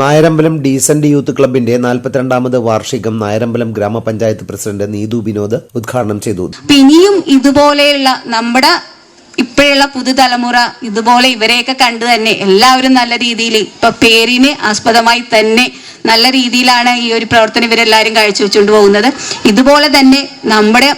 Nayarambalam decent youth ക്ലബിന്റെ 42ാമത് വാർഷികം നായരമ്പലം ഗ്രാമപഞ്ചായത്ത് പ്രസിഡന്റ് നീതു വിനോദ് ഉദ്ഘാടനം ചെയ്തു. ഇനിയും ഇതുപോലെയുള്ള നമ്മുടെ ഇപ്പോഴുള്ള പുതുതലമുറ ഇതുപോലെ ഇവരെയൊക്കെ കണ്ടു തന്നെ എല്ലാവരും നല്ല രീതിയിൽ ഇപ്പൊ പേരിന് ആസ്പദമായി തന്നെ നല്ല രീതിയിലാണ് ഈ ഒരു പ്രവർത്തനം ഇവരെല്ലാവരും കാഴ്ചവെച്ചുകൊണ്ട് പോകുന്നത്. ഇതുപോലെ തന്നെ നമ്മുടെ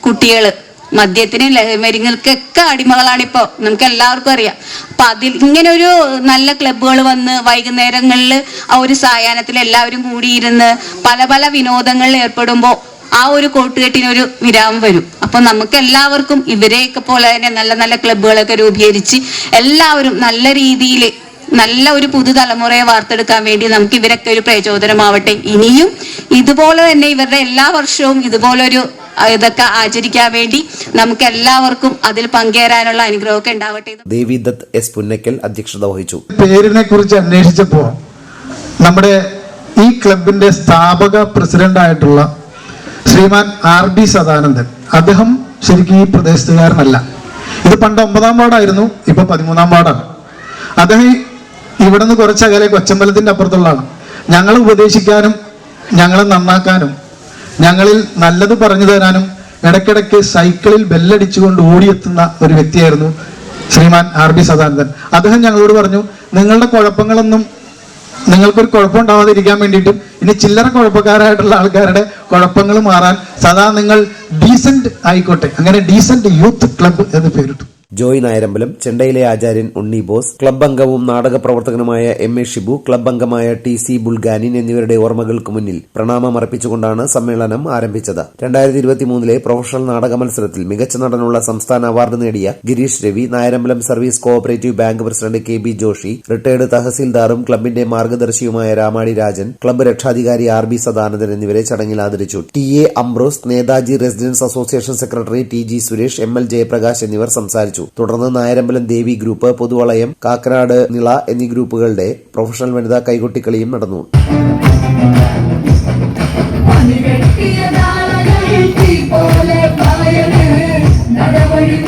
കുട്ടികള് മദ്യത്തിന് ലഹരികൾക്കൊക്കെ അടിമകളാണിപ്പോൾ, നമുക്ക് എല്ലാവർക്കും അറിയാം. അപ്പൊ അതിൽ ഇങ്ങനെ ഒരു നല്ല ക്ലബ്ബുകൾ വന്ന് വൈകുന്നേരങ്ങളിൽ ആ ഒരു സായാഹ്നത്തിൽ എല്ലാവരും കൂടിയിരുന്ന് പല പല വിനോദങ്ങളിൽ ഏർപ്പെടുമ്പോൾ ആ ഒരു കൂട്ടുകെട്ടിനൊരു വിരാമം വരും. അപ്പൊ നമുക്ക് എല്ലാവർക്കും ഇവരെയൊക്കെ പോലെ തന്നെ നല്ല നല്ല ക്ലബ്ബുകളൊക്കെ രൂപീകരിച്ച് എല്ലാവരും നല്ല രീതിയിൽ നല്ല ഒരു പുതുതലമുറയെ വാർത്തെടുക്കാൻ വേണ്ടി നമുക്ക് ഇവരൊക്കെ ഒരു പ്രചോദനമാവട്ടെ. ഇനിയും ഇതുപോലെ തന്നെ ഇവരുടെ എല്ലാ വർഷവും ഇതുപോലൊരു ഇതൊക്കെ ആചരിക്കാൻ വേണ്ടി നമുക്ക് എല്ലാവർക്കും അതിൽ പങ്കേറാനുള്ള അനുഗ്രഹമൊക്കെ ഉണ്ടാവട്ടെ. ദേവിദത്ത് എസ് പുന്നക്കൽ അധ്യക്ഷത വഹിച്ചു. പേരിനെ കുറിച്ച് അന്വേഷിച്ചപ്പോൾ നമ്മുടെ ഈ ക്ലബിന്റെ സ്ഥാപക പ്രസിഡന്റ് ആയിട്ടുള്ള ശ്രീമാൻ RB സദാനന്ദൻ, അദ്ദേഹം ശരിക്കും ഈ പ്രദേശത്തുകാരനല്ല. ഇത് പണ്ട് 9ാം വാർഡായിരുന്നു, ഇപ്പൊ 13ാം വാർഡാണ്. അദ്ദേഹം ഇവിടെ നിന്ന് കുറച്ചകലെ കൊച്ചമ്പലത്തിന്റെ അപ്പുറത്തുള്ളതാണ്. ഞങ്ങളെ ഉപദേശിക്കാനും ഞങ്ങളെ നന്നാക്കാനും ഞങ്ങളിൽ നല്ലത് പറഞ്ഞു തരാനും ഇടയ്ക്കിടയ്ക്ക് സൈക്കിളിൽ ബെല്ലടിച്ചുകൊണ്ട് ഓടിയെത്തുന്ന ഒരു വ്യക്തിയായിരുന്നു ശ്രീമാൻ RB സദാനന്ദൻ. അദ്ദേഹം ഞങ്ങളോട് പറഞ്ഞു, നിങ്ങളുടെ കുഴപ്പങ്ങളൊന്നും നിങ്ങൾക്കൊരു കുഴപ്പമുണ്ടാവാതിരിക്കാൻ വേണ്ടിയിട്ടും ഇനി ചില്ലറ കുഴപ്പക്കാരായിട്ടുള്ള ആൾക്കാരുടെ കുഴപ്പങ്ങൾ മാറാൻ സദാ നിങ്ങൾ ഡീസന്റ് ആയിക്കോട്ടെ, അങ്ങനെ ഡീസന്റ് യൂത്ത് ക്ലബ്ബ് എന്ന് പേരിട്ടു. ജോയ് നായരമ്പലം, ചെണ്ടയിലെ ആചാര്യൻ ഉണ്ണി ബോസ്, ക്ലബ് അംഗവും നാടക പ്രവർത്തകനുമായ MA ഷിബു, ക്ലബ് അംഗമായ TC ബുൾഗാനിൻ എന്നിവരുടെ ഓർമ്മകൾക്ക് മുന്നിൽ പ്രണാമം അർപ്പിച്ചുകൊണ്ടാണ് സമ്മേളനം ആരംഭിച്ചത്. 2023 പ്രൊഫഷണൽ നാടക മത്സരത്തിൽ മികച്ച നടനുള്ള സംസ്ഥാന അവാർഡ് നേടിയ Girish Ravi, Nayarambalam service cooperative bank president KB Joshi, retired തഹസീൽദാറും ക്ലബിന്റെ മാർഗദർശിയുമായ രാമാടി രാജൻ, ക്ലബ്ബ് രക്ഷാധികാരി RB സദാനന്ദൻ എന്നിവരെ ചടങ്ങിൽ ആദരിച്ചു. TA Ambrose, Netaji residence association secretary TG Suresh, ML Jayaprakash എന്നിവർ സംസാരിച്ചു. തുടർന്ന് നായരമ്പലം ദേവി ഗ്രൂപ്പ്, പുതുവളയം, കാക്കനാട് നിള എന്നീ ഗ്രൂപ്പുകളുടെ പ്രൊഫഷണൽ വനിതാ കൈകൊട്ടിക്കളിയും നടന്നു. നടവഴി